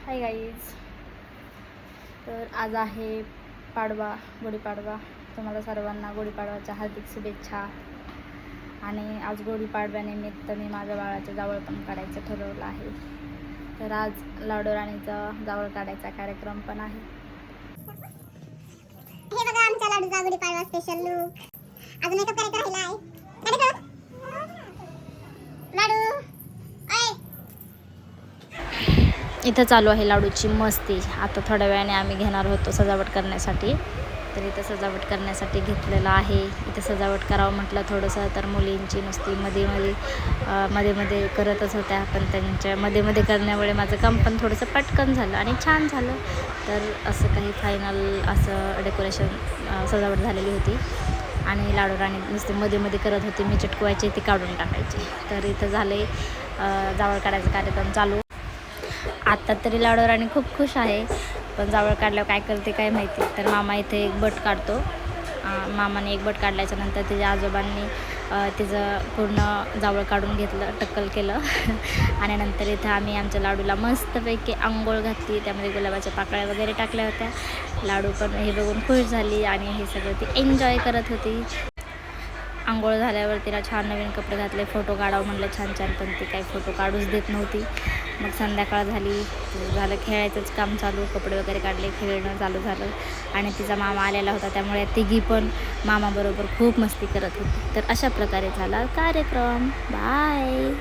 Hi guys. तर आज आहे पाडवा, गुढीपाडवा. तुम्हाला सर्वांना गुढीपाडवाच्या हार्दिक शुभेच्छा. आणि आज गुढीपाडव्यानिमित्त मी माझ्या बाळाचं जावळ पण काढायचं ठरवलं आहे. तर आज लाडू राणीचा जावळ काढायचा कार्यक्रम पण आहे. हे बघा आमच्या लाडूचा गुढीपाडवा स्पेशल लुक. अजून एक करायचा राहिला आहे. लाडू इथं चालू आहे लाडूची मस्ती. आता थोड्या वेळाने आम्ही घेणार होतो सजावट करण्यासाठी. तर इथं सजावट करण्यासाठी घेतलेलं आहे. इथं सजावट करावं म्हटलं थोडंसं, तर मुलींची नुसती मध्ये मध्ये करतच होत्या. पण त्यांच्या मध्ये करण्यामुळे माझं काम पण थोडंसं पटकन झालं आणि छान झालं. तर असं काही फायनल असं डेकोरेशन सजावट झालेली होती. आणि लाडू राणी नुसते मध्ये करत होती. मी चिटकवायचे, ती काढून टाकायची. तर इथं झाले जावळ काढायचा कार्यक्रम चालू. आत्ता तरी लाडू राणी खूप खुश आहे, पण जावळ काढल्यावर काय करते काय माहिती. तर मामा इथे एक बट काढतो. मामाने एक बट काढल्याच्या नंतर तिच्या आजोबांनी तिचं पूर्ण जावळ काढून घेतलं, टक्कल केलं. आणि नंतर इथं आम्ही आमच्या लाडूला मस्तपैकी आंघोळ घातली. त्यामध्ये गुलाबाच्या पाकळ्या वगैरे टाकल्या होत्या. लाडू पण हे बघून खुश झाली आणि हे सगळं ती एन्जॉय करत होती. आंघोळ झाल्यावर तिला छान नवीन कपडे घातले. फोटो काढावं म्हटलं छान, पण ती काही फोटो काढूच देत नव्हती. मग संध्याकाळ झाली, झालं खेळायचंच काम चालू. कपडे वगैरे काढले, खेळणं चालू झालं. आणि तिचा मामा आलेला होता, त्यामुळे तिघी पण मामाबरोबर खूप मस्ती करत होती. तर अशा प्रकारे झाला कार्यक्रम. बाय.